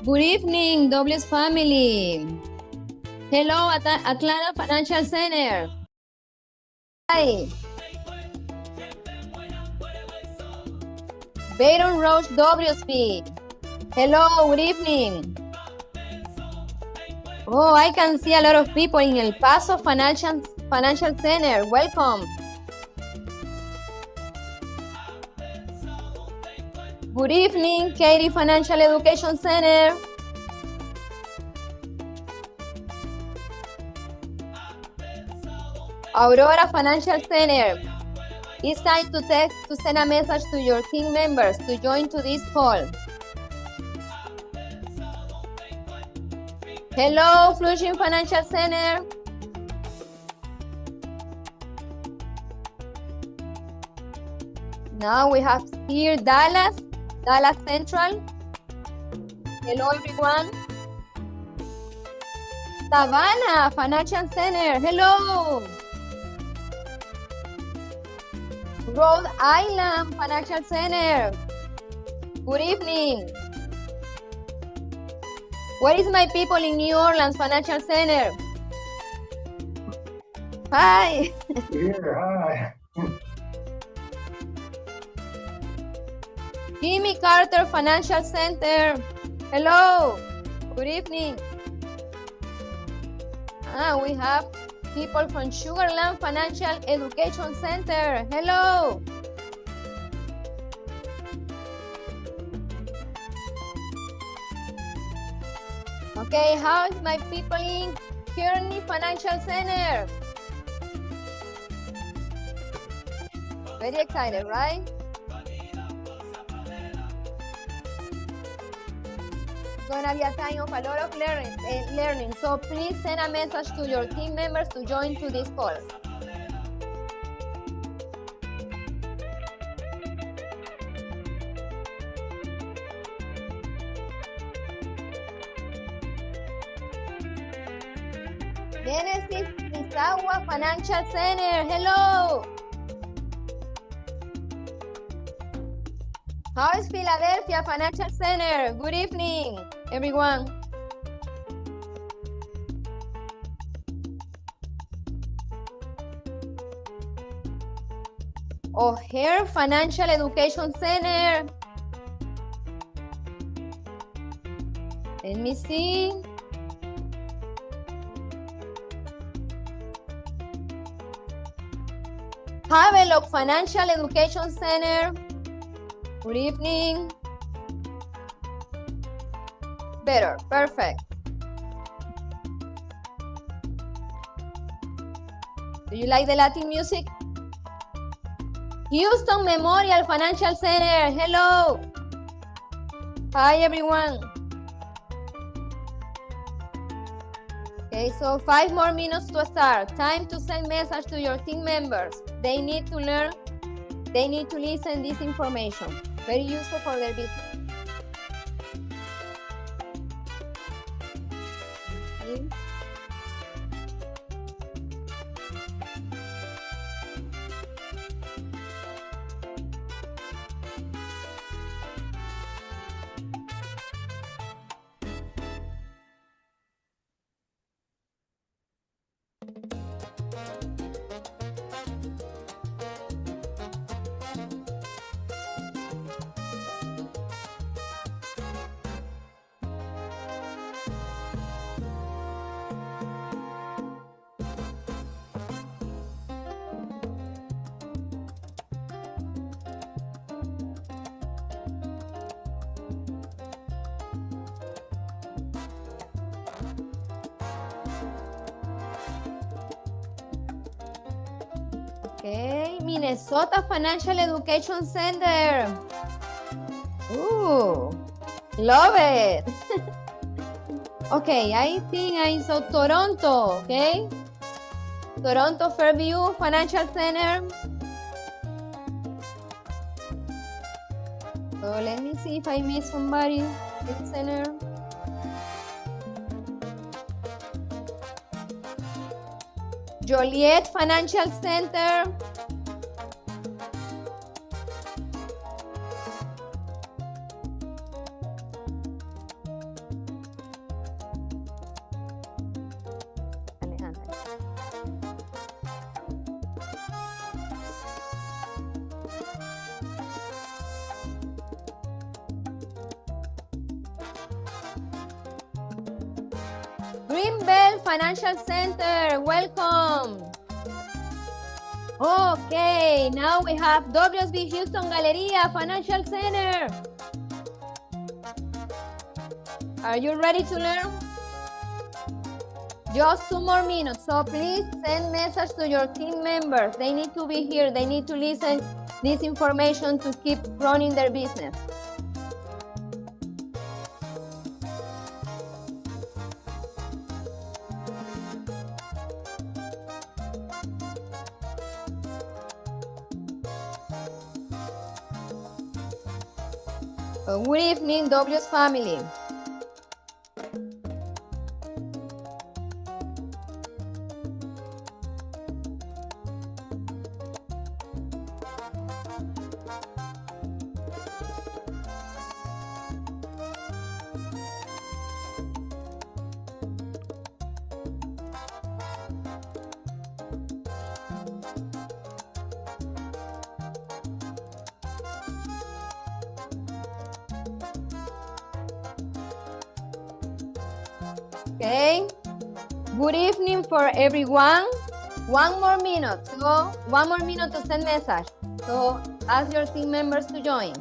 Good evening, Dobles family. Hello, Atlanta Financial Center. Hi. Baton Rouge, WSP. Hello, good evening. Oh, I can see a lot of people in El Paso Financial Center. Welcome. Good evening, Katy Financial Education Center. Aurora Financial Center. It's time to send a message to your team members to join to this call. Hello, Flushing Financial Center. Now we have here Dallas Central. Hello, everyone. Savannah Financial Center. Hello. Rhode Island Financial Center. Good evening. Where is my people in New Orleans Financial Center? Hi. Here, hi. Jimmy Carter Financial Center. Hello. Good evening. We have people from Sugarland Financial Education Center. Hello. Okay, how is my people in Kearney Financial Center? Very excited, right? It's gonna be a time of a lot of learning. So please send a message to your team members to join to this call. Genesis Pisagua Financial Center. Hello. How is Philadelphia Financial Center? Good evening, everyone. O'Hare Financial Education Center. Let me see. Havelock Financial Education Center. Good evening. Better, perfect. Do you like the Latin music? Houston Memorial Financial Center. Hello. Hi, everyone. Okay, so 5 more minutes to start. Time to send message to your team members. They need to learn, they need to listen this information. Very useful for their business. Okay. Okay, Minnesota Financial Education Center. Ooh, love it. Okay, I think I saw Toronto, okay? Toronto Fairview Financial Center. So let me see if I missed somebody in the center. Joliet Financial Center. Greenbelt Financial Center, welcome. Okay, now we have WSB Houston Galleria Financial Center. Are you ready to learn? Just 2 more minutes, so please send message to your team members. They need to be here. They need to listen this information to keep running their business. Good evening, W's family. Okay, good evening for everyone. 1 more minute, so 1 more minute to send message. So ask your team members to join.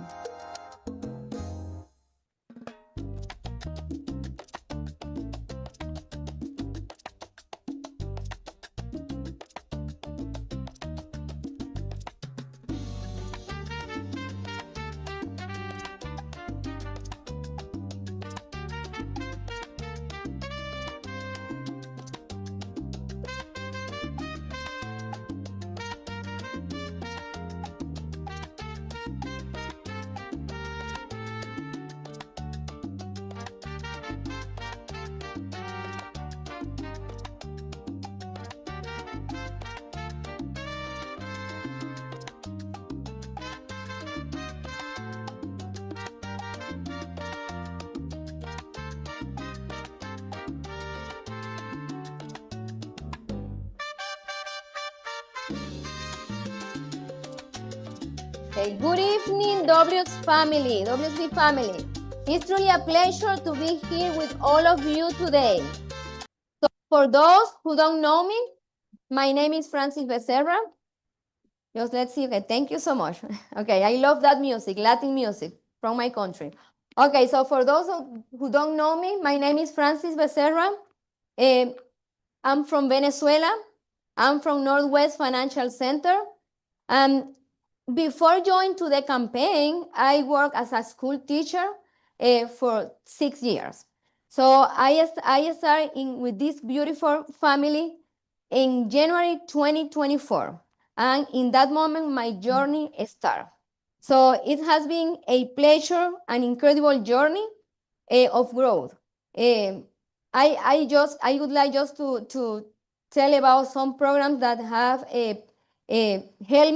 Okay, good evening, WSB family. It's really a pleasure to be here with all of you today. So for those who don't know me, my name is Francis Becerra. Just let's see. Okay, thank you so much. Okay, I love that music, Latin music from my country. Okay, so for those who don't know me, my name is Francis Becerra. I'm from Venezuela. I'm from Northwest Financial Center. Before joining to the campaign, I worked as a school teacher for 6 years. So I started with this beautiful family in January 2024. And in that moment, my journey started. So it has been a pleasure, an incredible journey of growth. I would like just to tell about some programs that have helped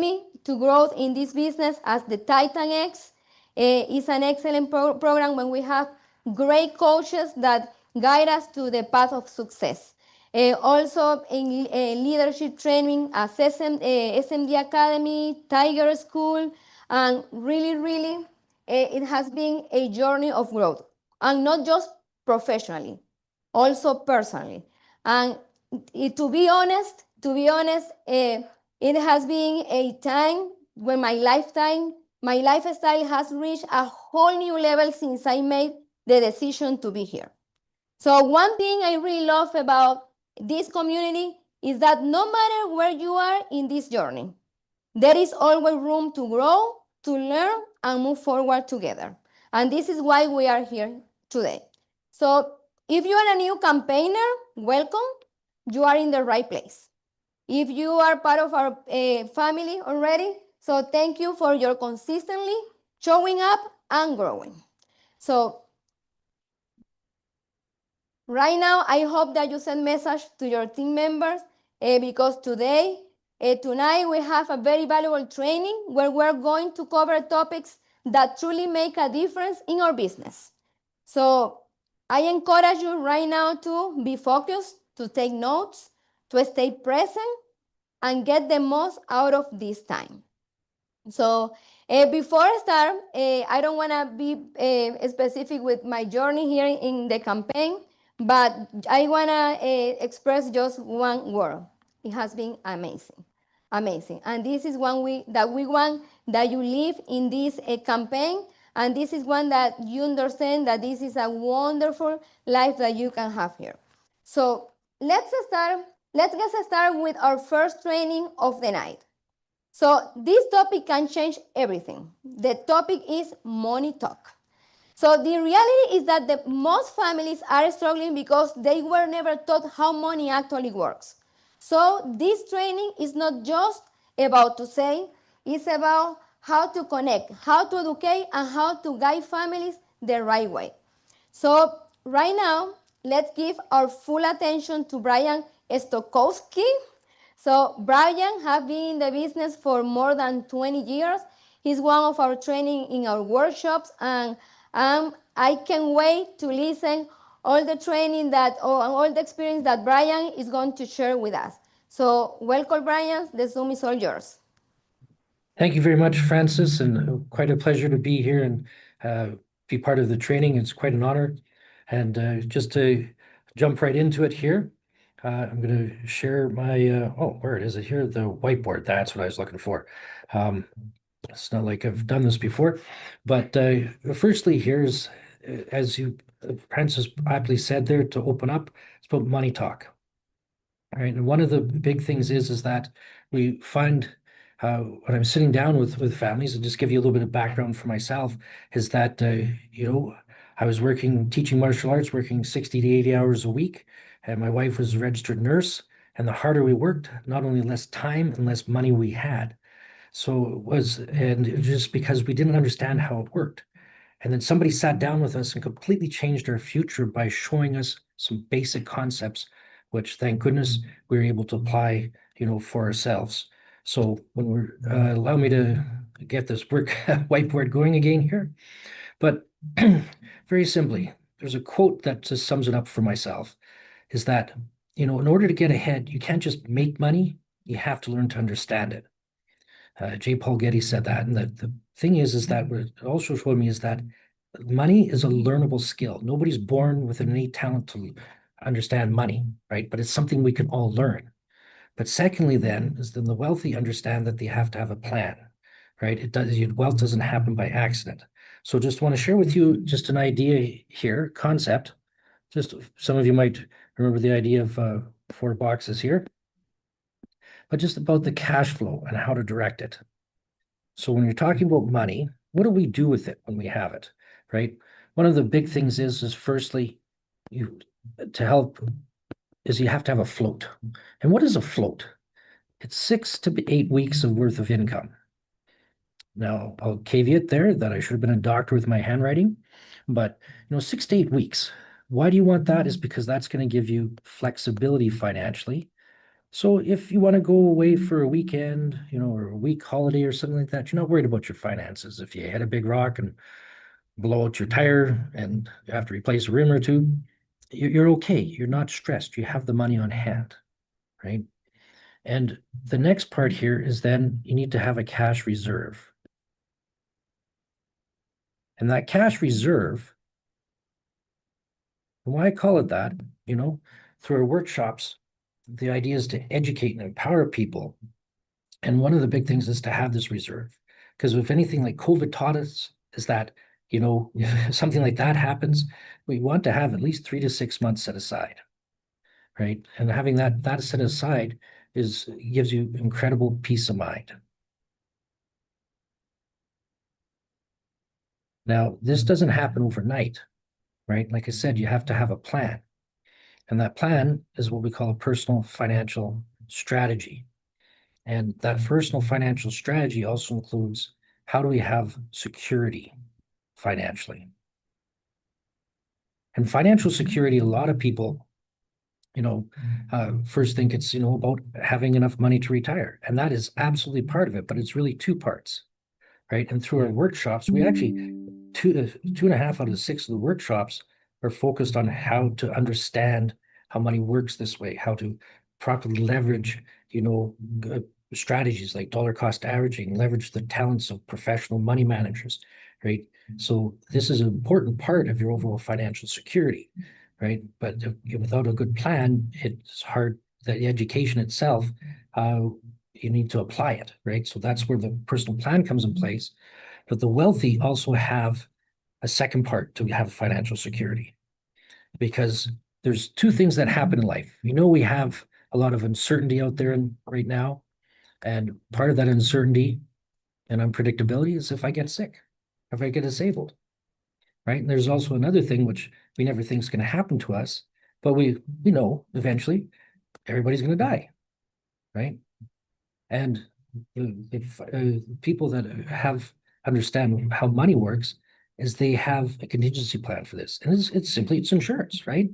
me to grow in this business, as the Titan X is an excellent program when we have great coaches that guide us to the path of success. Also in leadership training as SMD Academy, Tiger School, and really, it has been a journey of growth, and not just professionally, also personally. And to be honest, it has been a time when my lifestyle has reached a whole new level since I made the decision to be here. So one thing I really love about this community is that no matter where you are in this journey, there is always room to grow, to learn, and move forward together. And this is why we are here today. So if you are a new campaigner, welcome. You are in the right place. If you are part of our family already, so thank you for your consistently showing up and growing. So right now, I hope that you send message to your team members because tonight we have a very valuable training where we're going to cover topics that truly make a difference in our business. So I encourage you right now to be focused, to take notes, to stay present, and get the most out of this time. So before I start, I don't want to be specific with my journey here in the campaign, But I wanna express just one word. It has been amazing, amazing. And this is one we want that you live in this campaign, and this is one that you understand that this is a wonderful life that you can have here. So let's start. Let's get started with our first training of the night. So this topic can change everything. The topic is money talk. So the reality is that the most families are struggling because they were never taught how money actually works. So this training is not just about to say, it's about how to connect, how to educate, and how to guide families the right way. So right now, let's give our full attention to Brian Stokowski. So Brian has been in the business for more than 20 years. He's one of our training in our workshops, and I can't wait to listen all the training that all the experience that Brian is going to share with us. So welcome, Brian. The Zoom is all yours. Thank you very much, Francis, and quite a pleasure to be here and be part of the training. It's quite an honor. And just to jump right into it here, I'm going to share my, where is it here? The whiteboard. That's what I was looking for. It's not like I've done this before. But firstly, here's, as Francis aptly said there, to open up, it's about money talk. All right. And one of the big things is that we find when I'm sitting down with families, and just give you a little bit of background for myself, is that I was teaching martial arts, working 60 to 80 hours a week, and my wife was a registered nurse. And the harder we worked, not only less time and less money we had. So it was just because we didn't understand how it worked. And then somebody sat down with us and completely changed our future by showing us some basic concepts, which thank goodness we were able to apply, for ourselves. So when we're allow me to get this whiteboard going again here. But very simply, there's a quote that just sums it up for myself, is that, in order to get ahead, you can't just make money, you have to learn to understand it. J. Paul Getty said that. And the thing is that what it also showed me is that money is a learnable skill. Nobody's born with an innate talent to understand money, right? But it's something we can all learn. But secondly, then the wealthy understand that they have to have a plan, right? Wealth doesn't happen by accident. So just want to share with you just an idea here, concept. Just some of you might remember the idea of 4 boxes here, but just about the cash flow and how to direct it. So when you're talking about money, what do we do with it when we have it, right? One of the big things is firstly, you have to have a float. And what is a float? It's 6 to 8 weeks of worth of income. Now, I'll caveat there that I should have been a doctor with my handwriting, but 6 to 8 weeks. Why do you want that? Is because that's going to give you flexibility financially. So if you want to go away for a weekend, or a week holiday or something like that, you're not worried about your finances. If you hit a big rock and blow out your tire and you have to replace a rim or two, you're okay. You're not stressed. You have the money on hand, right? And the next part here is then you need to have a cash reserve. And that cash reserve, why I call it that, through our workshops, the idea is to educate and empower people. And one of the big things is to have this reserve. Because if anything like COVID taught us is that, if something like that happens, we want to have at least 3 to 6 months set aside, right? And having that set aside gives you incredible peace of mind. Now, this doesn't happen overnight, right? Like I said, you have to have a plan. And that plan is what we call a personal financial strategy. And that personal financial strategy also includes, how do we have security financially? And financial security, a lot of people, first think it's, about having enough money to retire. And that is absolutely part of it, but it's really 2 parts, right? And through our workshops, we actually, 2.5 out of 6 of the workshops are focused on how to understand how money works this way, how to properly leverage, strategies like dollar cost averaging, leverage the talents of professional money managers, right? So this is an important part of your overall financial security. right? But without a good plan, it's hard. The education itself, you need to apply it, right? So that's where the personal plan comes in place. But the wealthy also have a second part to have financial security, because there's two things that happen in life. We have a lot of uncertainty out there right now, and part of that uncertainty and unpredictability is if I get sick, if I get disabled, right? And there's also another thing which we never think is going to happen to us, but we know eventually everybody's going to die, right? And if people that have understand how money works is they have a contingency plan for this, and it's simply it's insurance, right?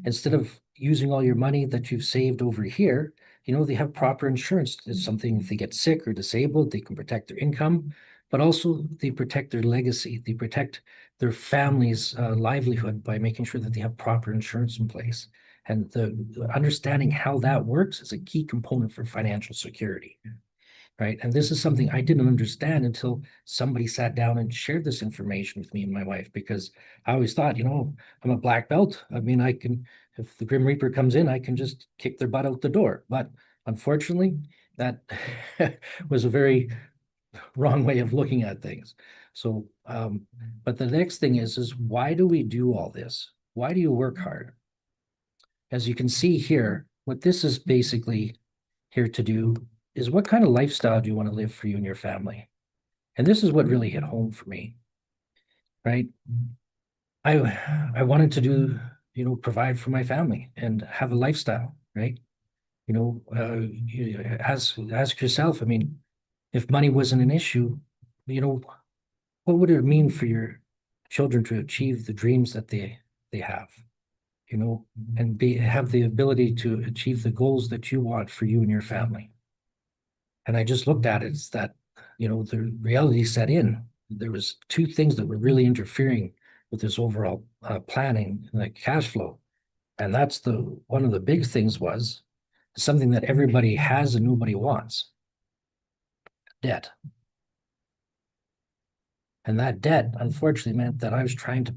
Instead of using all your money that you've saved over here, they have proper insurance. It's something if they get sick or disabled, they can protect their income, but also they protect their legacy. They protect their family's livelihood by making sure that they have proper insurance in place. And the understanding how that works is a key component for financial security, right? And this is something I didn't understand until somebody sat down and shared this information with me and my wife, because I always thought, I'm a black belt. I mean, if the Grim Reaper comes in, I can just kick their butt out the door. But unfortunately, that was a very wrong way of looking at things. So, but the next thing is why do we do all this? Why do you work hard? As you can see here, what this is basically here to do is what kind of lifestyle do you want to live for you and your family? And this is what really hit home for me, right? I wanted to do, provide for my family and have a lifestyle, right? Ask yourself, I mean, if money wasn't an issue, you know, what would it mean for your children to achieve the dreams that they have? And have the ability to achieve the goals that you want for you and your family. And I just looked at it as that, the reality set in. There was two things that were really interfering with this overall planning, like cash flow. And that's one of the big things was something that everybody has and nobody wants: debt. And that debt, unfortunately, meant that I was trying to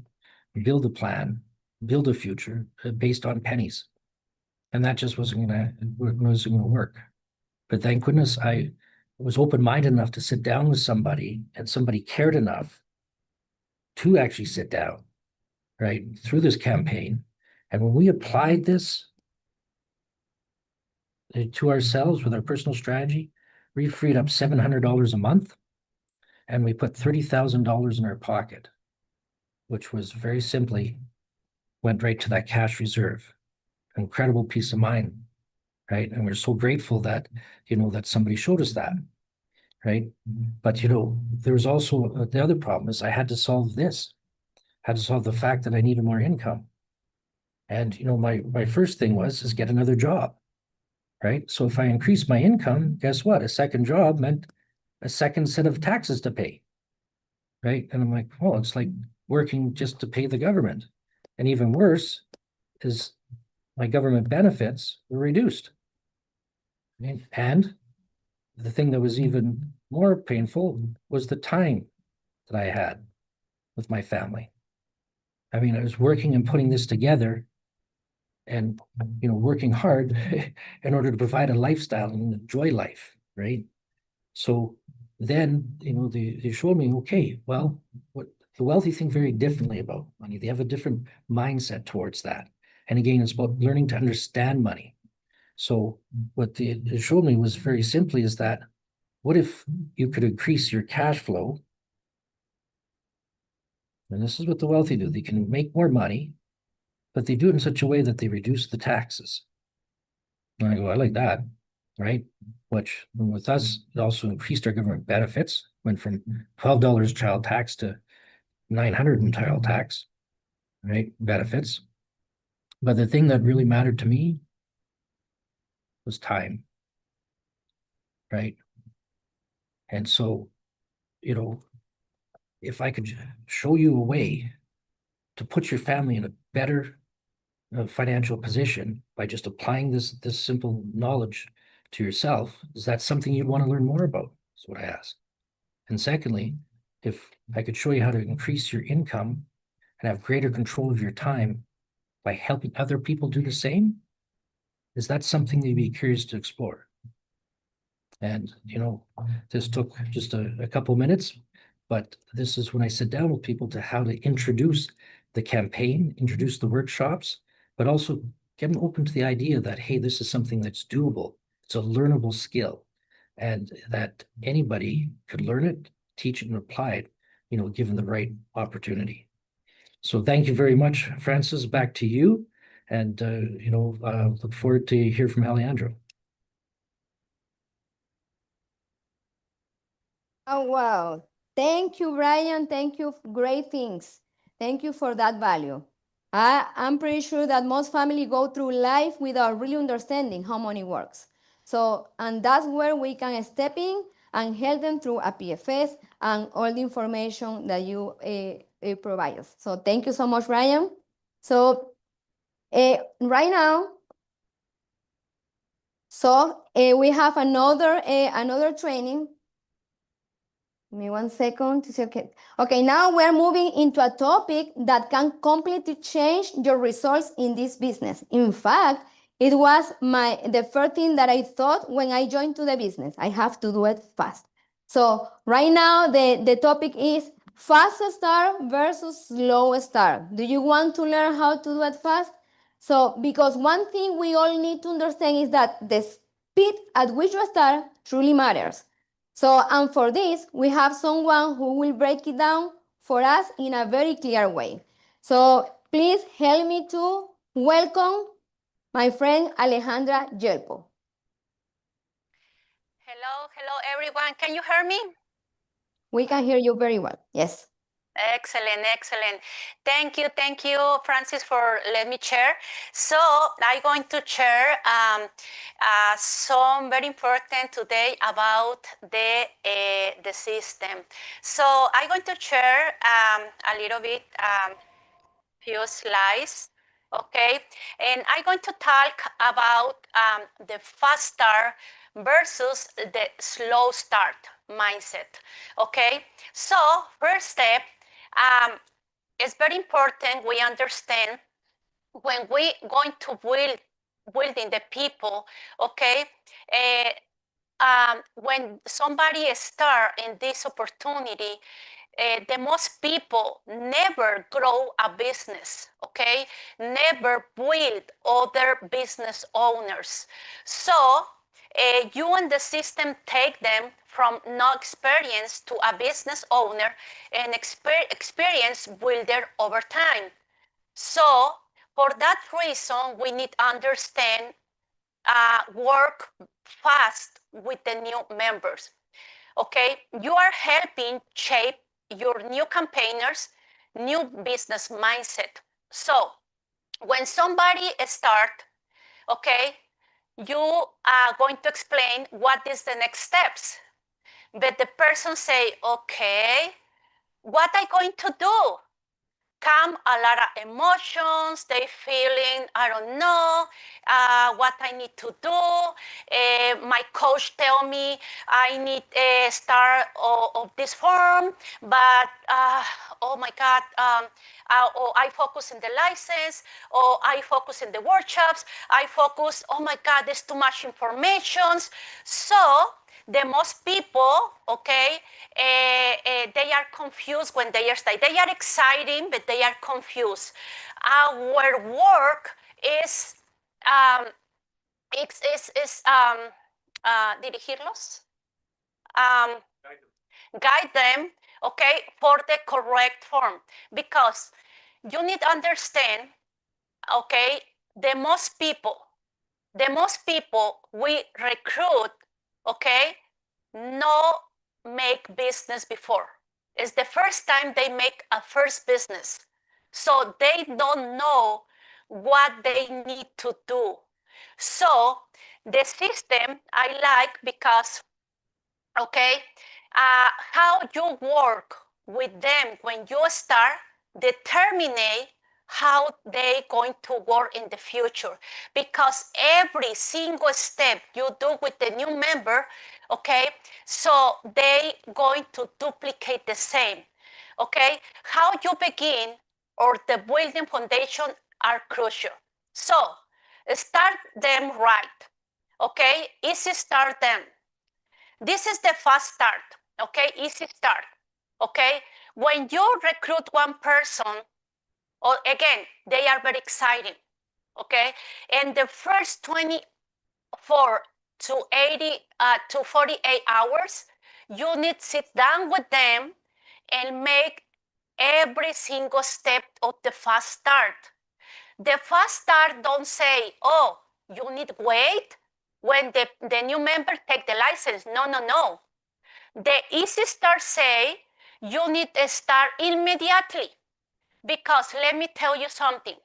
build a plan, build a future based on pennies. And that just wasn't gonna work. But thank goodness I was open-minded enough to sit down with somebody, and somebody cared enough to actually sit down, right, through this campaign. And when we applied this to ourselves with our personal strategy, we freed up $700 a month, and we put $30,000 in our pocket, which was very simply went right to that cash reserve. Incredible peace of mind, right? And we're so grateful that, that somebody showed us that, right? But, there was also the other problem is I had to solve this, had to solve the fact that I needed more income. And, my first thing is get another job, right? So if I increase my income, guess what? A second job meant a second set of taxes to pay, right? And I'm like, well, it's like working just to pay the government. And even worse is my government benefits were reduced. And the thing that was even more painful was the time that I had with my family. I mean, I was working and putting this together and, working hard in order to provide a lifestyle and enjoy life, right? So then, they showed me, okay, well, what the wealthy think very differently about money. They have a different mindset towards that. And again, it's about learning to understand money. So what it showed me was very simply is that what if you could increase your cash flow? And this is what the wealthy do. They can make more money, but they do it in such a way that they reduce the taxes. And I go, I like that, right? Which with us, it also increased our government benefits, went from $12 child tax to $900 in child tax, right? Benefits. But the thing that really mattered to me was time, right? And so, if I could show you a way to put your family in a better financial position by just applying this simple knowledge to yourself, is that something you'd want to learn more about? Is what I asked. And secondly, if I could show you how to increase your income and have greater control of your time, by helping other people do the same? Is that something you'd be curious to explore? And, this took just a couple minutes, but this is when I sit down with people to how to introduce the campaign, introduce the workshops, but also get them open to the idea that, hey, this is something that's doable. It's a learnable skill, and that anybody could learn it, teach it, and apply it, given the right opportunity. So thank you very much, Francis. Back to you. And, look forward to hear from Alejandro. Oh, wow. Thank you, Brian. Thank you. Great things. Thank you for that value. I'm pretty sure that most families go through life without really understanding how money works. So, and that's where we can step in and help them through a PFS and all the information that you provide us. So thank you so much, Brian. So right now, we have another training. Give me 1 second to see. Okay. Okay, now we're moving into a topic that can completely change your results in this business. In fact, it was the first thing that I thought when I joined to the business. I have to do it fast. So right now the topic is fast start versus slow start. Do you want to learn how to do it fast? So because one thing we all need to understand is that the speed at which you start truly matters. So, and for this, we have someone who will break it down for us in a very clear way. So, please help me to welcome my friend Alejandra Yelpo. Hello everyone. Can you hear me? We can hear you very well. Yes. Excellent. Thank you, Francis, for letting me share. So I'm going to share some very important today about the system. So I'm going to share a little bit, few slides. Okay, and I'm going to talk about the fast start versus the slow start mindset. Okay, so first step, it's very important we understand when we going to building the people. Okay, when somebody start in this opportunity, the most people never grow a business, okay? Never build other business owners. So you and the system take them from no experience to a business owner and experience builder over time. So for that reason, we need to understand work fast with the new members. Okay, you are helping shape your new campaigners, new business mindset. So when somebody start, okay, you are going to explain what is the next steps. But the person say, okay, what I going to do? Come a lot of emotions, they feeling, I don't know what I need to do. My coach tell me I need a start of this form, but oh my God, or I focus in the license, or I focus in the workshops, I focus, oh my God, there's too much information. So the most people, okay, they are confused when they are studying. They are exciting, but they are confused. Our work is dirigirlos, guide them, okay, for the correct form, because you need to understand, okay, the most people we recruit, okay, no make business before. It's the first time they make a first business. So they don't know what they need to do. So the system I like because, okay, how you work with them when you start determine how they going to work in the future, because every single step you do with the new member, okay, so they going to duplicate the same. Okay, how you begin or the building foundation are crucial. So start them right. Okay, easy start them. This is the fast start. Okay, easy start. Okay, when you recruit one person, or again, they are very exciting. Okay, and the first 24 to 48 hours, you need to sit down with them and make every single step of the fast start. The fast start don't say, oh, you need wait when the new member take the license. No, no, no. The easy start say you need to start immediately, because let me tell you something.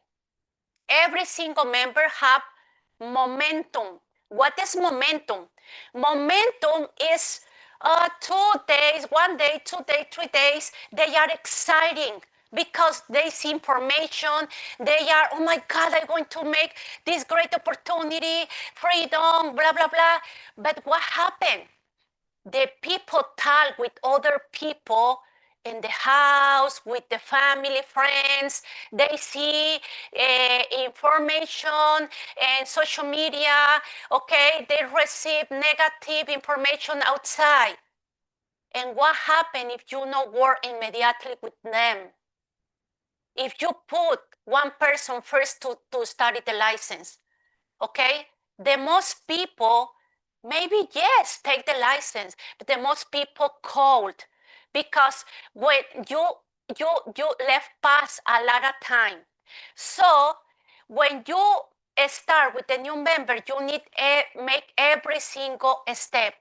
Every single member have momentum. What is momentum? Momentum is 2 days, 1 day, 2 days, 3 days. They are exciting because they see information. They are, oh my God, I'm going to make this great opportunity, freedom, blah, blah, blah. But what happened? The people talk with other people in the house, with the family, friends. They see information and social media. Okay, they receive negative information outside. And what happens if you not work immediately with them? If you put one person first to study the license, okay, the most people maybe yes take the license, but the most people cold, because when you left pass a lot of time. So when you start with the new member, you need to make every single step.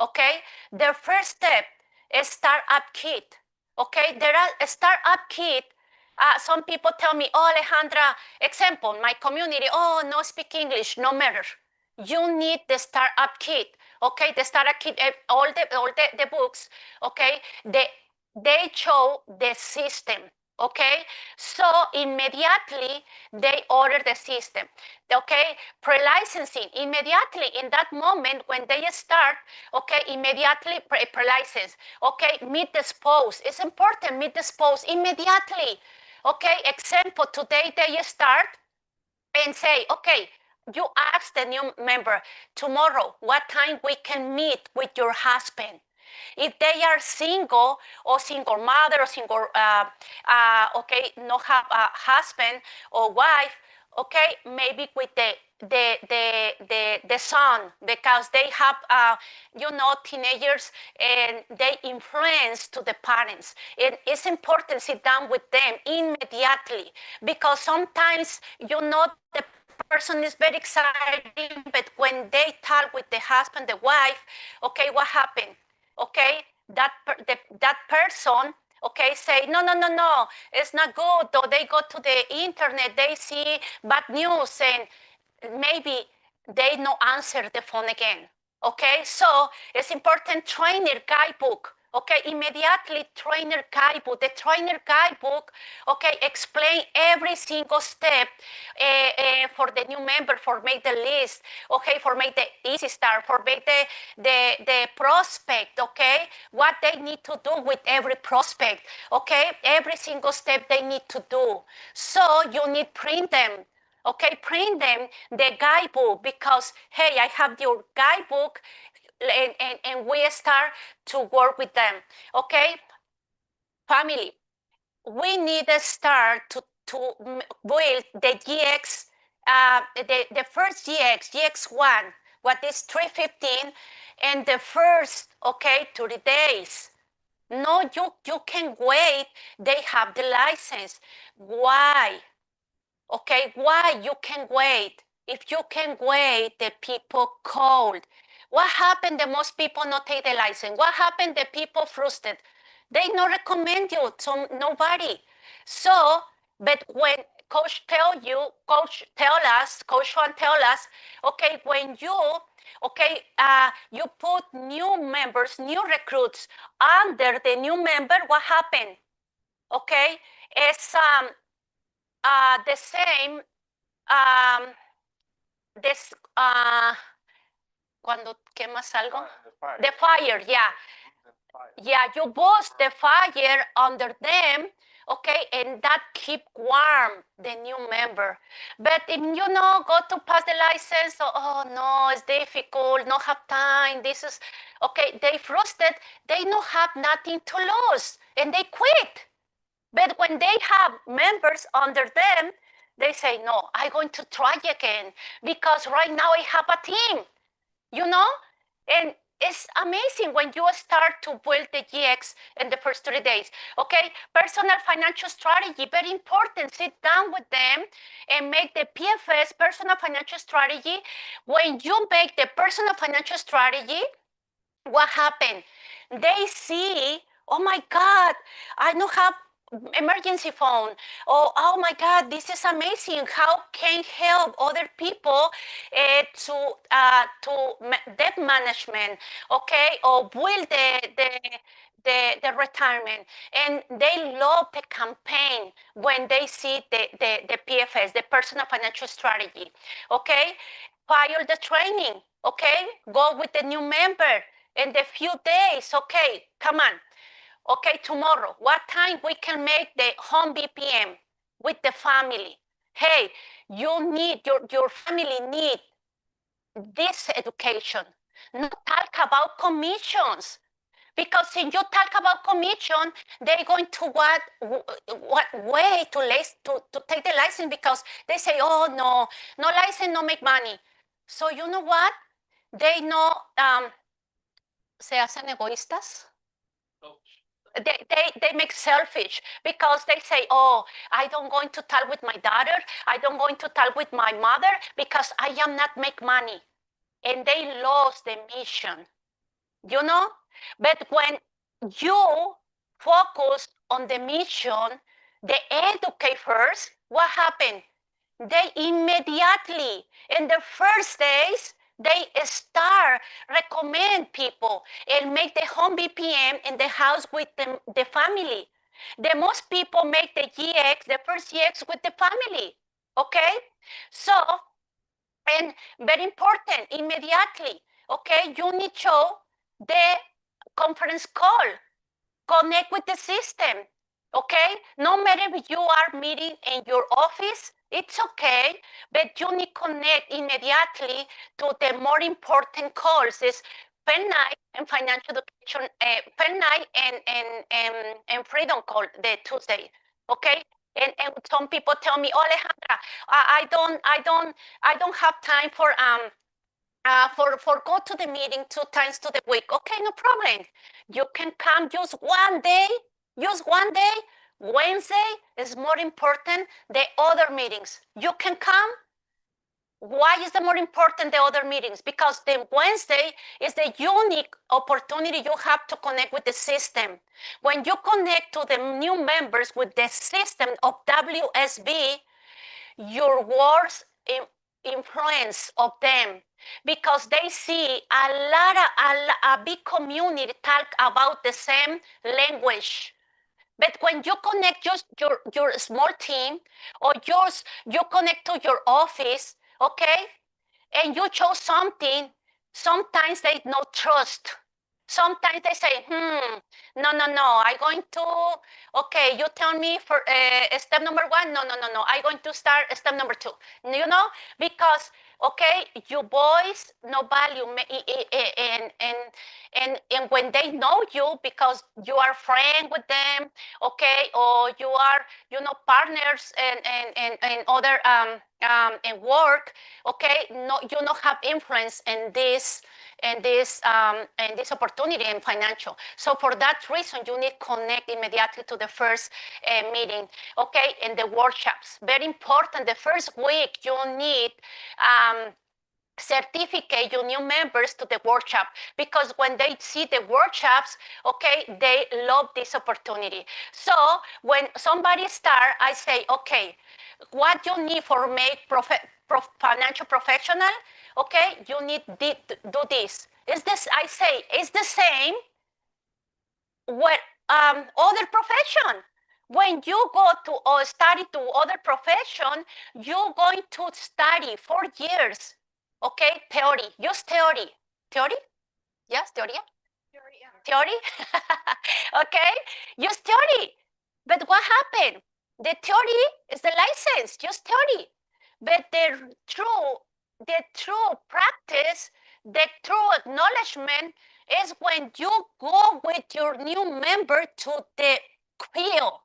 Okay, the first step is startup kit. Okay, there are a startup kit. Some people tell me, oh, Alejandra, example, my community, oh, no speak English, no matter. You need the startup kit. Okay, the startup kit, all the books, okay, they show the system. Okay, so immediately they order the system. Okay, pre-licensing, immediately in that moment when they start, okay, immediately pre-license. Okay, meet the spouse. It's important, meet the spouse immediately. Okay, example, today they start and say, okay, you ask the new member tomorrow what time we can meet with your husband. If they are single or single mother or single, okay, not have a husband or wife, okay, maybe with the son, because they have, teenagers, and they influence to the parents. It's important to sit down with them immediately, because sometimes, the person is very exciting, but when they talk with the husband, the wife, okay, what happened? Okay, that person, okay, say, no, no, no, no, it's not good. Or they go to the internet, they see bad news, and maybe they no answer the phone again. Okay, so it's important trainer guidebook. Okay, immediately trainer guidebook. The trainer guidebook, okay, explain every single step for the new member, for make the list, okay, for make the easy start, for make the prospect, okay, what they need to do with every prospect, okay, every single step they need to do. So you need print them. Okay, print them the guidebook, because hey, I have your guidebook, and we start to work with them. Okay, family, we need to start to build the GX, the first GX1, what is 315, and the first, okay, 30 days. No, you can wait. They have the license. Why? Okay, why you can wait? If you can wait, the people cold. What happened? The most people not take the license. What happened? The people frustrated. They not recommend you to nobody. So, but when coach tell Juan tell us, okay, when you, okay, you put new members, new recruits under the new member, what happened? Okay, it's the same, this, cuando quemas algo, the fire, yeah. Yeah, you boost the fire under them, okay, and that keep warm the new member. But if you know, go to pass the license, so, oh no, it's difficult, not have time, this is, okay, they frustrated, they don't have nothing to lose, and they quit. But when they have members under them, they say, no, I'm going to try again, because right now I have a team, you know? And it's amazing when you start to build the GX in the first 3 days. Okay, personal financial strategy, very important. Sit down with them and make the PFS, personal financial strategy. When you make the personal financial strategy, what happened? They see, oh my God, I don't have emergency phone. Oh my God, this is amazing. How can help other people to debt management, okay, or build the retirement. And they love the campaign when they see the PFS, the personal financial strategy, okay? File the training, okay? Go with the new member in the few days, okay, come on. Okay, tomorrow, what time we can make the home BPM with the family? Hey, you need, your family need this education. Not talk about commissions. Because if you talk about commission, they're going to what way to take the license, because they say, oh no license, no make money. So you know what? They know se hacen egoístas. They make selfish, because they say, oh, I don't going to talk with my daughter, I don't going to talk with my mother, because I am not make money. And they lost the mission, you know? But when you focus on the mission, the educate first, what happened? They immediately, in the first days, they start recommend people and make the home BPM in the house with the family. The most people make the GX, the first GX with the family, okay? So, and very important, immediately, okay, you need to show the conference call, connect with the system, okay? No matter if you are meeting in your office, it's okay, but you need to connect immediately to the more important calls. Is pen night and financial education, pen night and freedom call the Tuesday, okay? And some people tell me, oh, Alejandra, I don't have time for go to the meeting 2 times to the week. Okay, no problem. You can come just one day. Wednesday is more important than other meetings. You can come. Why is it more important than other meetings? Because the Wednesday is the unique opportunity you have to connect with the system. When you connect to the new members with the system of WSB, your words influence of them, because they see a big community talk about the same language. But when you connect just your small team, or you connect to your office, okay, and you show something, sometimes they no trust. Sometimes they say, no, I'm going to, okay, you tell me for step number 1, no, I'm going to start step number 2, you know, because, okay, your voice no value, and when they know you, because you are friend with them, okay, or you are, partners and other in work, okay, no, you don't have influence in this opportunity in financial. So for that reason, you need to connect immediately to the first meeting, okay, and the workshops. Very important. The first week, you need certificate your new members to the workshop, because when they see the workshops, okay, they love this opportunity. So when somebody start, I say, okay, what you need for make financial professional, okay, you need to do this. Is this, I say, it's the same with other profession. When you go to or study to other profession, you're going to study 4 years, okay, theory, use theory. Yes, theory? Theory, okay, use theory. But what happened? The theory is the license, just theory. But the true practice, the true acknowledgement is when you go with your new member to the field.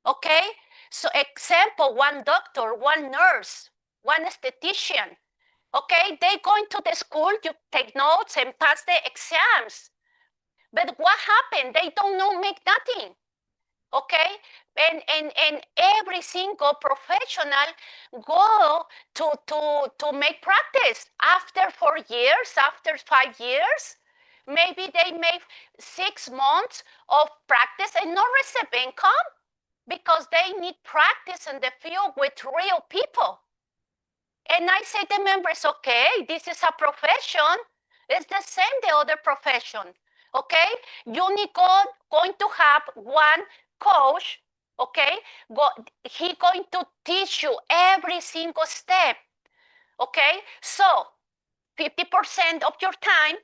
Okay? So example, one doctor, one nurse, one esthetician. Okay, they go into the school, you take notes and pass the exams. But what happened? They don't know, make nothing. Okay, and every single professional go to make practice after 4 years, after 5 years, maybe they make 6 months of practice and no receive income because they need practice in the field with real people. And I say to members, okay, this is a profession. It's the same the other profession. Okay, going to have one coach. Okay, he going to teach you every single step. Okay, so 50% of your time,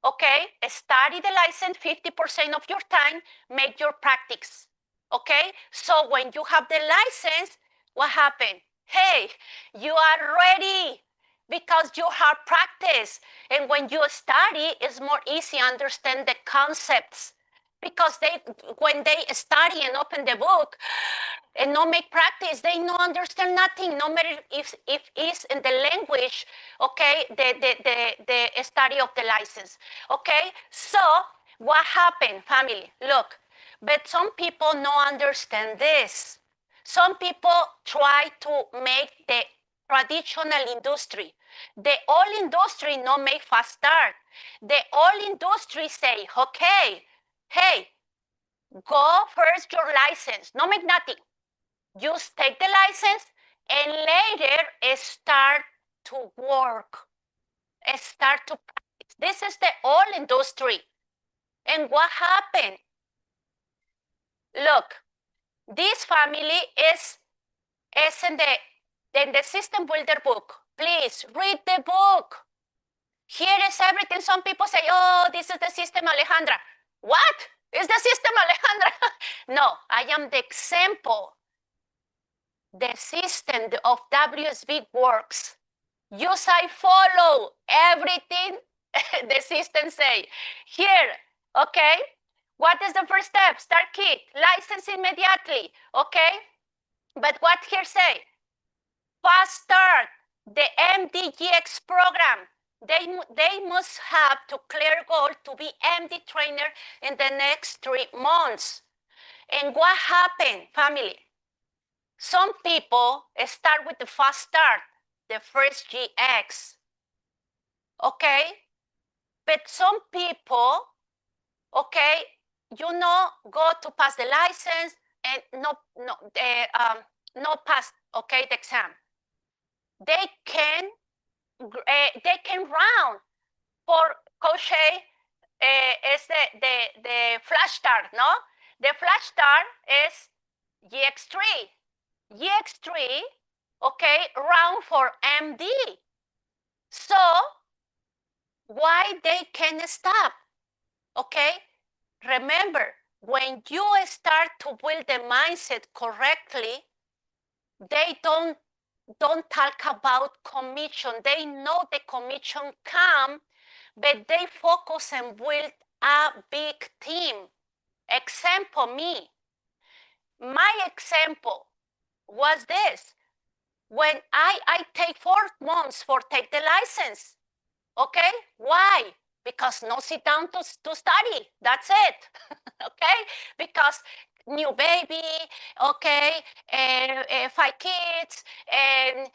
okay, study the license, 50% of your time, make your practice. Okay, so when you have the license, what happened? Hey, you are ready because you have practice. And when you study, it's more easy to understand the concepts. Because when they study and open the book and not make practice, they no understand nothing, no matter if it's in the language, okay, the study of the license. Okay, so what happened, family? Look, but some people no understand this. Some people try to make the traditional industry. The old industry no make fast start. The old industry say, okay, hey, go first your license, no make nothing. Just take the license and later start to work, start to practice. This is the old industry. And what happened? Look, this family is in the system builder book. Please read the book. Here is everything. Some people say, oh, this is the system, Alejandra. What? Is the system, Alejandra? No, I am the example. The system of WSB works. Just I follow everything the system say. Here, okay? What is the first step? Start kit, license immediately, okay? But what here say? Fast start, the MDGX program. They must have to clear goal to be MD trainer in the next 3 months. And what happened, family? Some people start with the fast start, the first GX. Okay? But some people, okay, go to pass the license and not pass, okay, the exam. They can run for Coach is the flash start, no? The flash start is GX3. GX3, okay, round for MD. So why they can stop? Okay, remember, when you start to build the mindset correctly, they don't talk about commission. They know the commission come, but they focus and build a big team. Example, me. My example was this. When I take 4 months for take the license. Okay, why? Because no sit down to study. That's it. Okay, because new baby, okay, 5 kids, and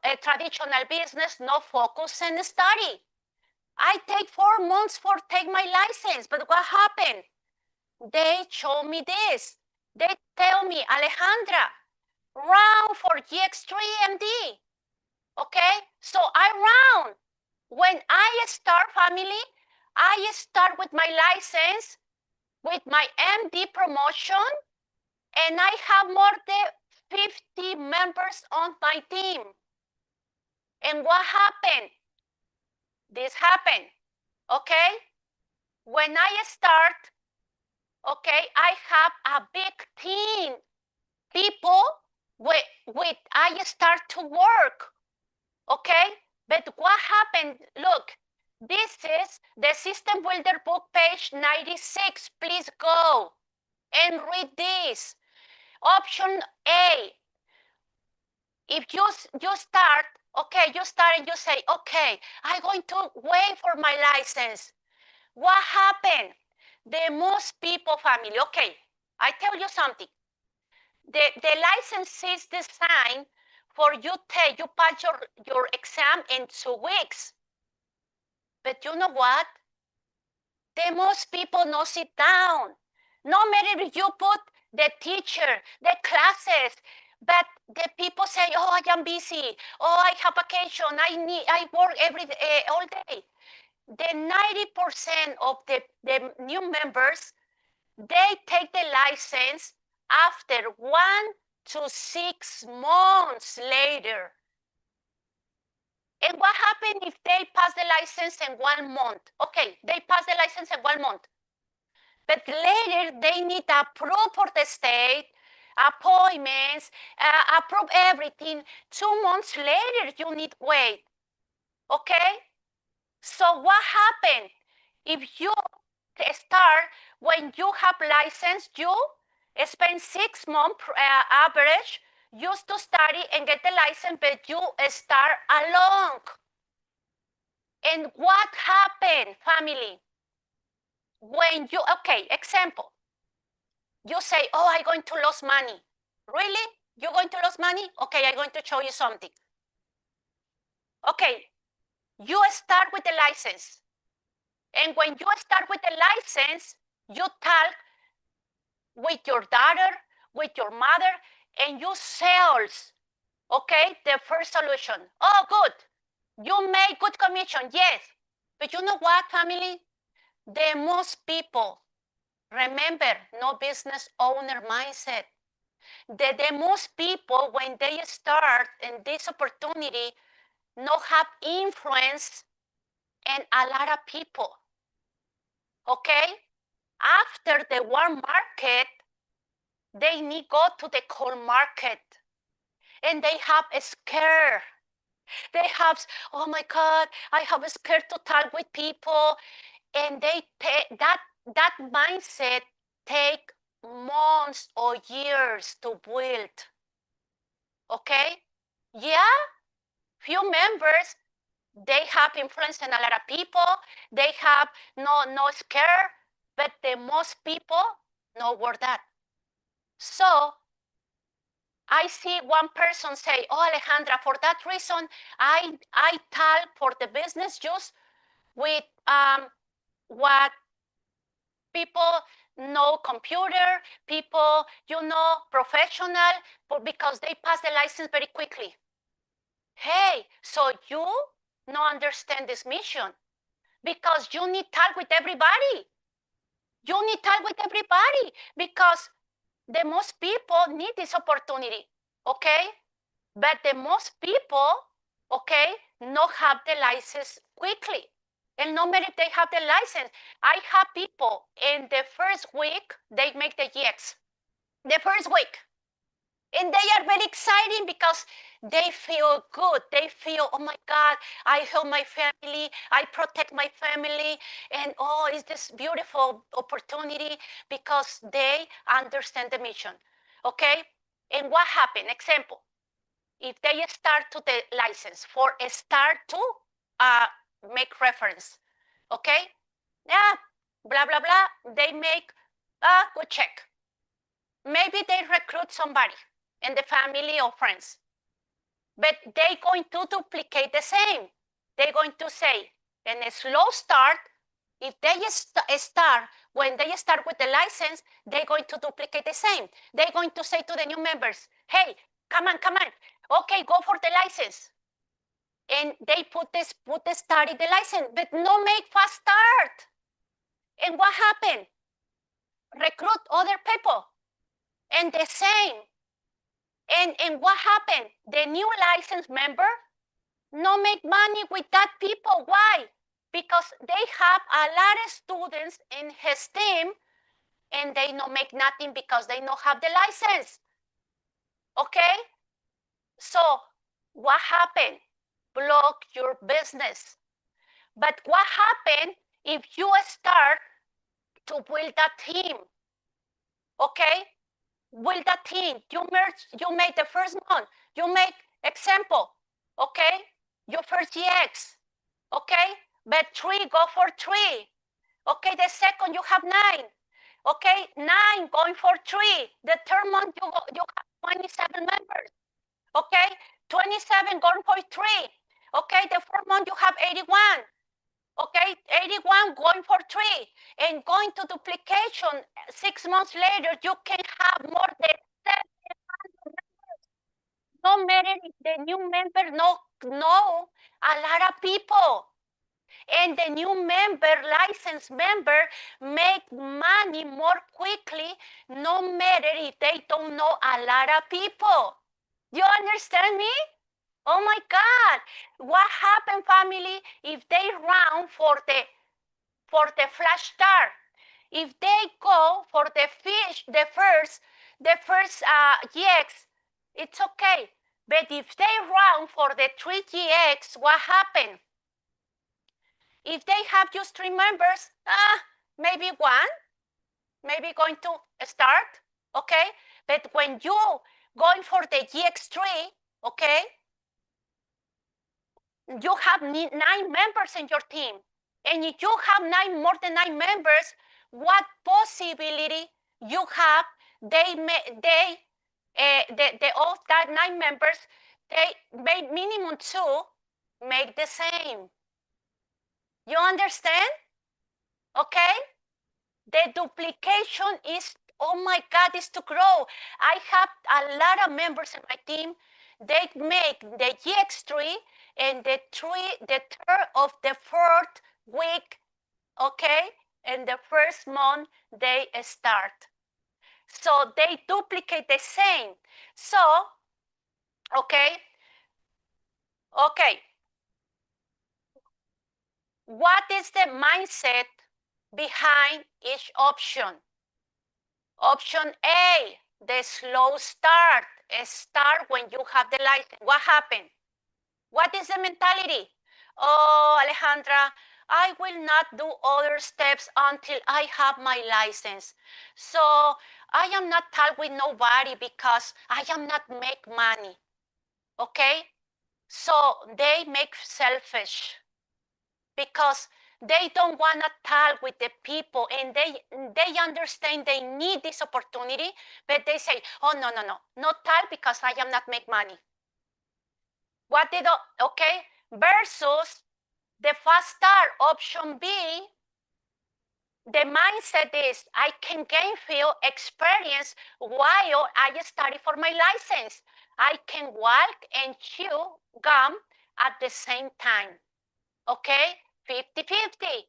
a traditional business, no focus and study. I take 4 months for take my license, but what happened? They show me this. They tell me, Alejandra, round for GX3 MD. Okay, so I round. When I start, family, I start with my license, with my MD promotion, and I have more than 50 members on my team. And what happened? This happened, okay? When I start, Okay, I have a big team, people with I start to work. Okay, but what happened? Look, this is the System Builder book, page 96. Please go and read this. Option A, if you start, okay, you start and you say, okay, I'm going to wait for my license. What happened? The most people, family, okay, I tell you something. The license is designed for you pass your exam in 2 weeks. But you know what? The most people no sit down. No matter if you put the teacher, the classes, but the people say, oh, I am busy. Oh, I have vacation. I work all day. The 90% of the new members, they take the license after 1 to 6 months later. And what happened if they pass the license in 1 month? Okay, they pass the license in 1 month. But later they need approve for the state, appointments, approve everything. 2 months later, you need wait. Okay? So what happened? If you start when you have license, you spend 6 months average used to study and get the license, but you start alone. And what happened, family? When you, okay, example, you say, oh, I'm going to lose money. Really? You're going to lose money? Okay, I'm going to show you something. Okay, you start with the license. And when you start with the license, you talk with your daughter, with your mother, and you sales, okay, the first solution. Oh, good. You make good commission, yes. But you know what, family? The most people, remember, no business owner mindset. The most people, when they start in this opportunity, not have influence and a lot of people. Okay? After the warm market, they need go to the cold market. And they have a scare. They have, oh my God, I have a scared to talk with people. And they that mindset take months or years to build. Okay? Yeah, few members, they have influence in a lot of people. They have no scare, but the most people know where that. So I see one person say, oh, Alejandra, for that reason, I talk for the business just with what people know computer, people, professional, because they pass the license very quickly. Hey, so you no understand this mission because you need talk with everybody. You need talk with everybody because the most people need this opportunity, okay? But the most people, okay, not have the license quickly. And no matter if they have the license, I have people in the first week, they make the GX. The first week. And they are very exciting because they feel good. They feel, oh my God, I help my family, I protect my family, and oh, it's this beautiful opportunity because they understand the mission. Okay? And what happened? Example, if they start to the license for a start to make reference, okay? Yeah, blah, blah, blah, they make a good check. Maybe they recruit somebody in the family or friends, but they're going to duplicate the same. They're going to say, in a slow start, if they start, when they start with the license, they're going to duplicate the same. They're going to say to the new members, hey, come on. Okay, go for the license. And they put the start in the license, but no make fast start. And what happened? Recruit other people. And the same. And what happened? The new license member no make money with that people. Why? Because they have a lot of students in his team and they don't make nothing because they don't have the license. Okay? So what happened? Block your business. But what happened if you start to build a team? Okay? Build a team. You made the first month. You make example. Okay? Your first GX. Okay? But 3, go for 3. Okay, the second you have 9. Okay, 9 going for 3. The third month you have 27 members. Okay, 27 going for 3. Okay, the fourth month you have 81. Okay, 81 going for 3. And going to duplication 6 months later, you can have more than 700 members. No matter if the new member know a lot of people. And the new member, licensed member, make money more quickly, no matter if they don't know a lot of people. You understand me? Oh my God! What happened, family, if they run for the flash start? If they go for the first GX, it's okay. But if they run for the 3 GX, what happened? If they have just 3 members, maybe 1, maybe going to start, okay? But when you going for the GX3, okay, you have 9 members in your team. And if you have more than 9 members, what possibility you have of that 9 members, they made minimum 2 make the same. You understand? Okay? The duplication is, oh my God, is to grow. I have a lot of members in my team. They make the GX3 and the third of the 4th week, okay? And the first month they start. So they duplicate the same. So, okay. What is the mindset behind each option? Option A, the slow start. Start when you have the license. What happened? What is the mentality? Oh, Alejandra, I will not do other steps until I have my license. So I am not talk with nobody because I am not make money. Okay? So they make selfish because they don't want to talk with the people, and they understand they need this opportunity, but they say, oh, no, not talk because I am not make money. What did, okay, versus the fast start option B, the mindset is I can gain field experience while I study for my license. I can walk and chew gum at the same time. Okay, 50-50.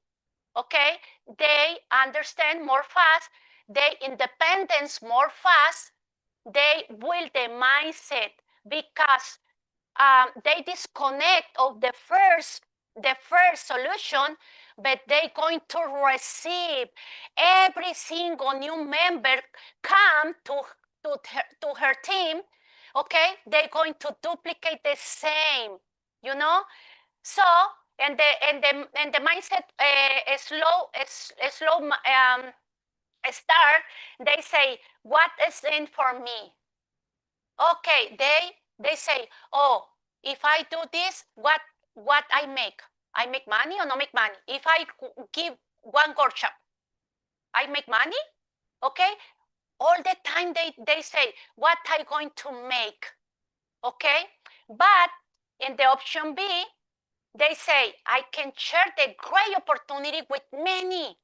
Okay, they understand more fast, they independence more fast, they build the mindset because they disconnect of the first solution, but they're going to receive every single new member come to her team. Okay, they're going to duplicate the same, you know. So and the mindset slow start. They say, what is in for me? Okay, they say, oh, if I do this, what I make? I make money or not make money? If I give one workshop, I make money? Okay, all the time they say, what I going to make? Okay, but in the option B, they say, I can share the great opportunity with many.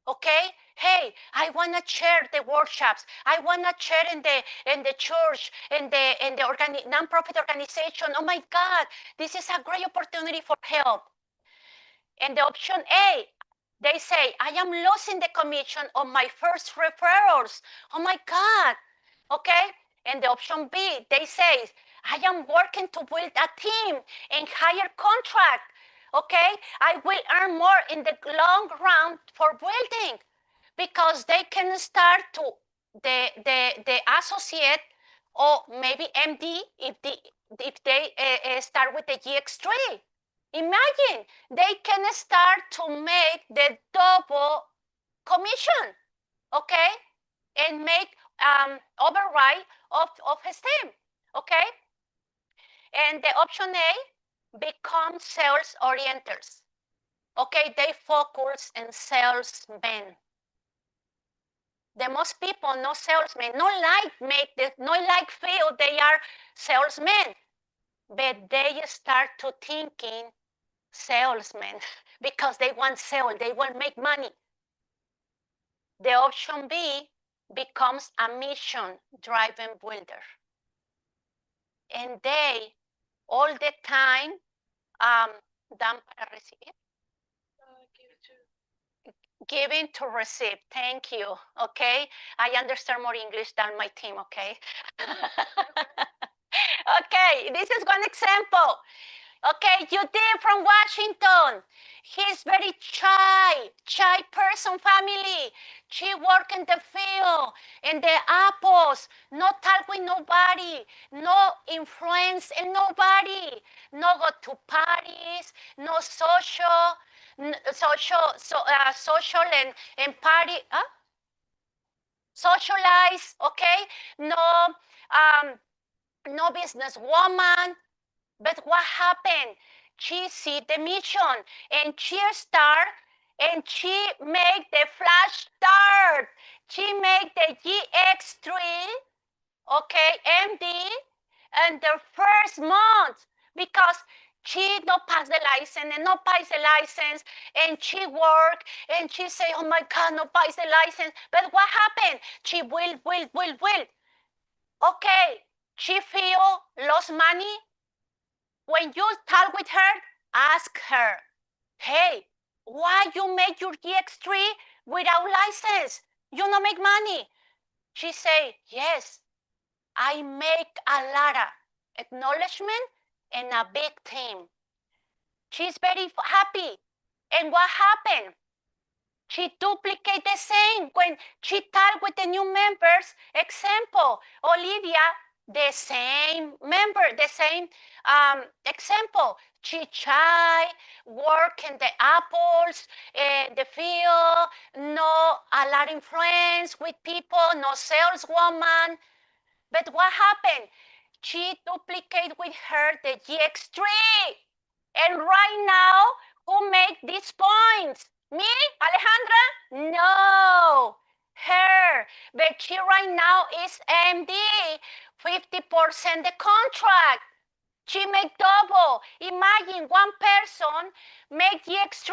Okay, hey, I want to share the workshops. I want to share in the church, in the non-profit organization. Oh my God, this is a great opportunity for help. And the option A, they say, I am losing the commission on my first referrals. Oh my God. Okay. And the option B, they say, I am working to build a team and hire contract. Okay. I will earn more in the long run for building. because they can start to the associate or maybe MD if they start with the GX3. Imagine they can start to make the double commission, okay, and make override of STEM, okay. And the option A, become sales orienters. Okay, they focus on salesmen. The most people, no salesmen, no like feel they are salesmen, but they start to thinking salesmen because they want sale, they want make money. The option B becomes a mission-driven builder, and they all the time dan para recibir. Giving to receive. Thank you. Okay. I understand more English than my team. Okay. Okay. This is one example. Okay. Judith from Washington. He's very shy person family. She work in the field, in the apples, no talk with nobody, no influence in nobody, no go to parties, no social and party, socialize, okay? No business woman. But what happened? She see the mission and she start and she make the flash start. She make the GX3, okay, MD, and the first month because she no pass the license and no pass the license and she work and she say, oh my God, no pass the license. But what happened? She will. Okay, she feel lost money. When you talk with her, ask her, hey, why you make your GX3 without license? You don't make money. She say, yes, I make a lot of acknowledgement and a big team. She's very happy. And what happened? She duplicate the same when she talk with the new members. Example, Olivia, the same member, the same example. She shy, work in the apples, the field, no a lot influence with people, no saleswoman. But what happened? She duplicate with her the GX3. And right now, who make these points? Me, Alejandra? No, her. But she right now is MD, 50% the contract. She make double. Imagine one person make GX3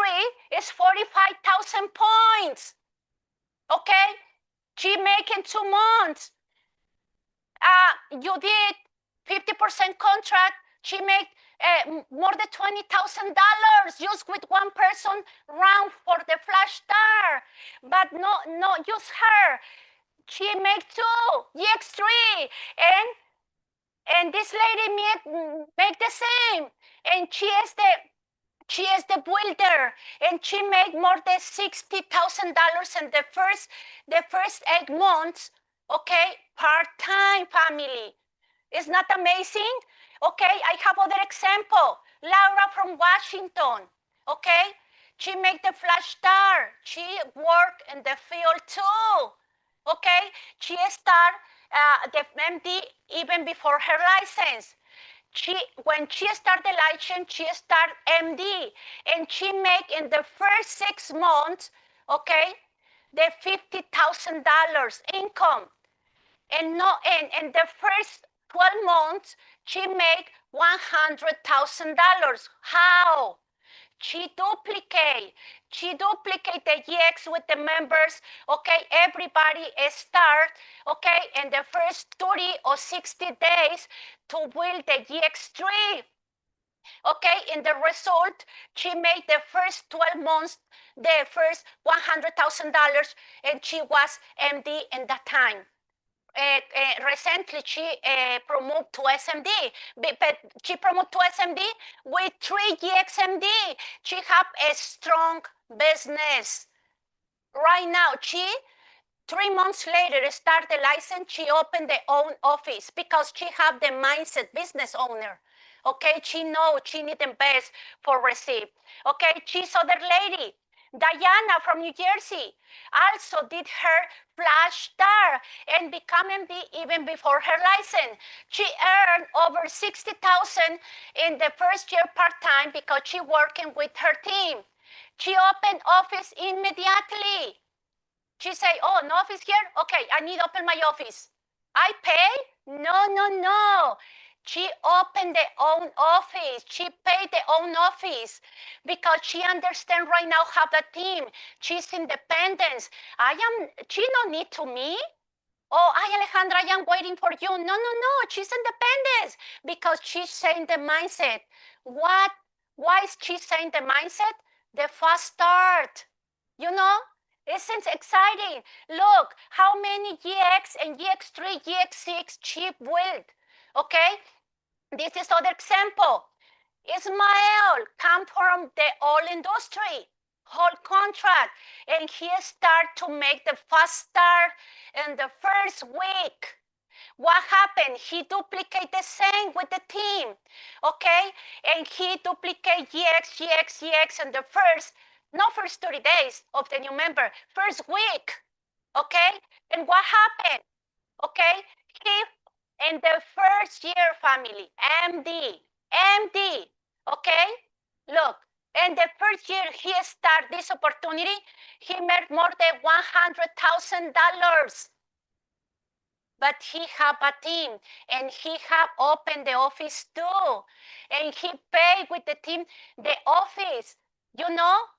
is 45,000 points. Okay, she make in 2 months. You did 50% contract. She made more than $20,000 just with one person round for the flash star. But no, use her. She make 2 GX3 and this lady make the same. And she is the builder, and she made more than $60,000 in the first 8 months. Okay, part-time family. Is not amazing? Okay, I have other example. Laura from Washington. Okay, she make the flash star. She work in the field too. Okay, she start the MD even before her license. When she start the license, she start MD, and she make in the first 6 months, okay, the $50,000 income. And the first 12 months, she make $100,000. How? She duplicate the GX with the members. Okay, everybody start. Okay, in the first 30 or 60 days to build the GX3. Okay, in the result, she made the first 12 months the first $100,000, and she was MD in that time. Recently she promoted to SMD, but she promoted to SMD with 3 GXMD. She have a strong business. Right now, 3 months later, start the license, she opened their own office because she have the mindset business owner. Okay, she knows she need the best for receive. Okay, she's other lady, Diana from New Jersey, also did her flash star and become MD even before her license. She earned over 60,000 in the first year part-time because she working with her team. She opened office immediately. She say, oh, no office here? Okay, I need to open my office. I pay? No, no, no. She opened their own office. She paid their own office because she understand right now have a team. She's independent. She don't need to me. Oh, Alejandra, I am waiting for you. No, no, no. She's independent because she's saying the mindset. What? Why is she saying the mindset? The fast start. You know? Isn't exciting? Look, how many GX and GX3, GX6 chip built. Okay? This is other example. Ismael come from the oil industry, whole contract, and he start to make the fast start in the first week. What happened? He duplicate the same with the team, okay? And he duplicate GX, GX, GX in the first 30 days of the new member, first week, okay? And what happened? Okay, he in the first year family, MD, okay? Look, in the first year he started this opportunity, he made more than $100,000. But he have a team and he have opened the office too. And he paid with the team the office. You know,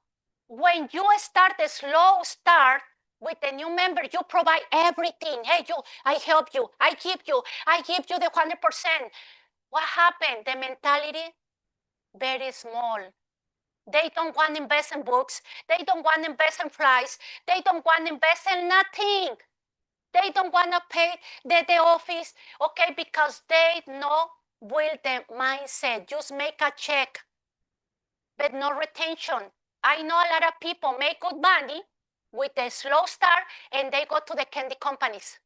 when you start a slow start with a new member, you provide everything. Hey, I help you, I give you the 100%. What happened? The mentality, very small. They don't want to invest in books. They don't want to invest in flights. They don't want to invest in nothing. They don't want to pay the office, okay, because they know build the mindset. Just make a check, but no retention. I know a lot of people make good money with a slow start and they go to the candy companies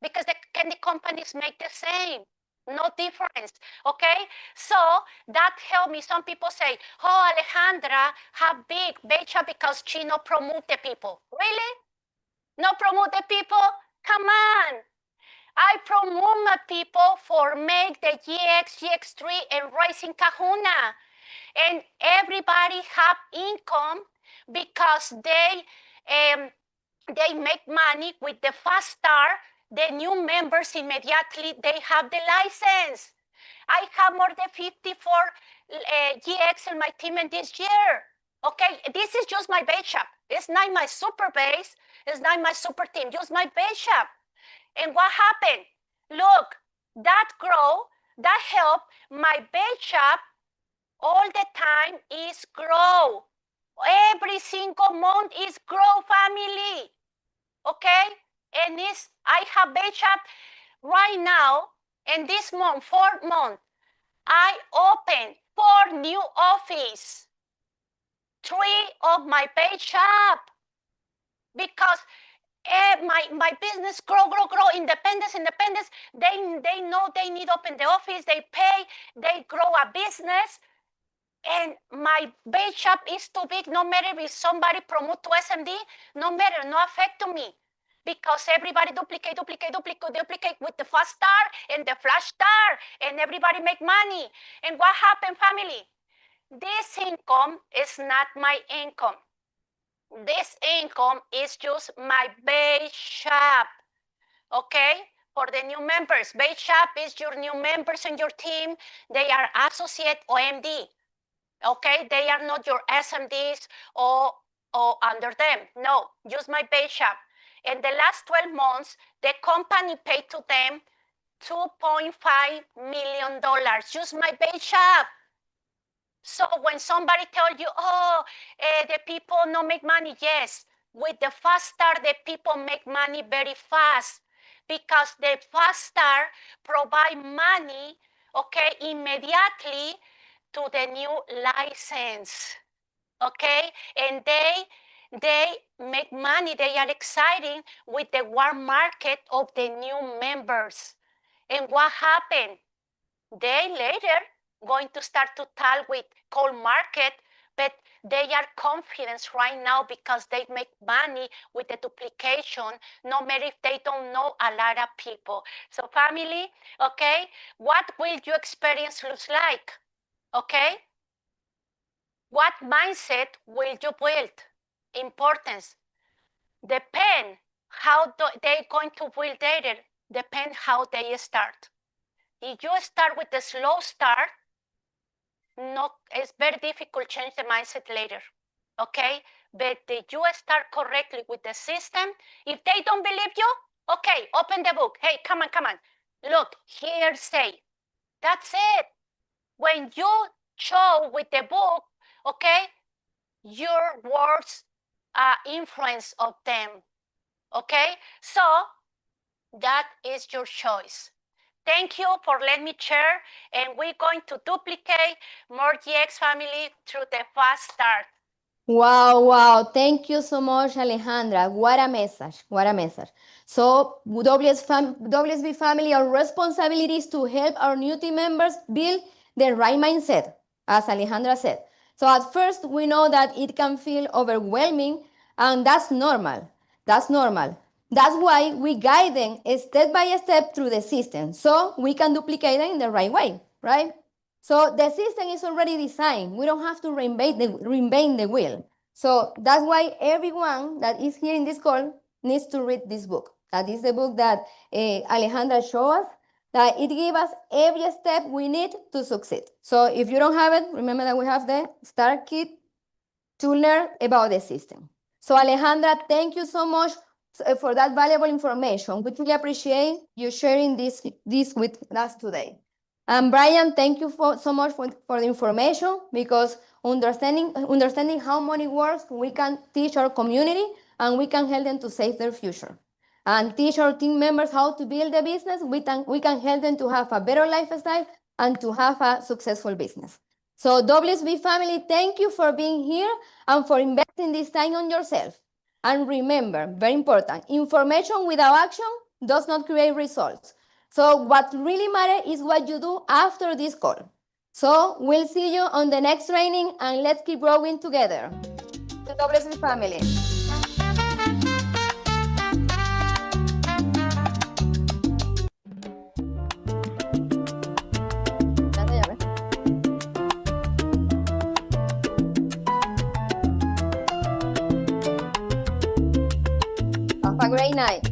because the candy companies make the same. No difference, okay? So that helped me. Some people say, oh, Alejandra have big beta because she no promote the people. Really? No promote the people? Come on. I promote my people for make the GX, GX3 and Rising Kahuna. And everybody have income because they make money with the fast start. The new members immediately, they have the license. I have more than 54 GX in my team in this year. Okay, this is just my base shop. It's not my super base. It's not my super team, just my base shop. And what happened? Look, that grow, that help my base shop all the time is grow. Every single month is grow family. Okay? And I have base shop right now, and this month, 4th month, I opened 4 new office. 3 of my base shop. Because my business grow, independence. They know they need open the office, they pay, they grow a business. And my base shop is too big, no matter if somebody promote to SMD, no matter, no affect to me. Because everybody duplicate with the fast start and the flash start, and everybody make money. And what happened, family? This income is not my income. This income is just my base shop, okay? For the new members, base shop is your new members in your team. They are associate or MD, okay? They are not your SMDs or under them. No, just my base shop. In the last 12 months, the company paid to them $2.5 million, just my base shop. So when somebody tells you, oh, the people no make money, yes, with the fast start, the people make money very fast because the fast start provide money, okay, immediately to the new license, okay, and they they make money, they are exciting with the warm market of the new members. And what happened? They later going to start to talk with cold market, but they are confident right now because they make money with the duplication, no matter if they don't know a lot of people. So family, okay, what will your experience look like? Okay? What mindset will you build? Importance. Depend how they're going to build data, depend how they start. If you start with a slow start, it's very difficult to change the mindset later. Okay? But if you start correctly with the system, if they don't believe you, okay, open the book. Hey, come on, come on. Look, here say. That's it. When you show with the book, okay, your words influence of them. Okay? So that is your choice. Thank you for letting me share, and we're going to duplicate more GX family through the fast start. Wow, wow. Thank you so much, Alejandra. What a message. What a message. So, WSB family, our responsibility is to help our new team members build the right mindset, as Alejandra said. So, at first, we know that it can feel overwhelming, and that's normal. That's normal. That's why we guide them step by step through the system so we can duplicate them in the right way, right? So the system is already designed. We don't have to reinvent the wheel. So that's why everyone that is here in this call needs to read this book. That is the book that Alejandra showed us, that it gives us every step we need to succeed. So if you don't have it, remember that we have the Start Kit to learn about the system. So Alejandra, thank you so much for that valuable information. We really appreciate you sharing this with us today. And Brian, thank you so much for the information, because understanding how money works, we can teach our community and we can help them to save their future. And teach our team members how to build a business. We can help them to have a better lifestyle and to have a successful business. So WSB family, thank you for being here and for investing this time on yourself. And remember, very important, information without action does not create results. So what really matters is what you do after this call. So we'll see you on the next training, and let's keep growing together. The WSB family. Have a great night.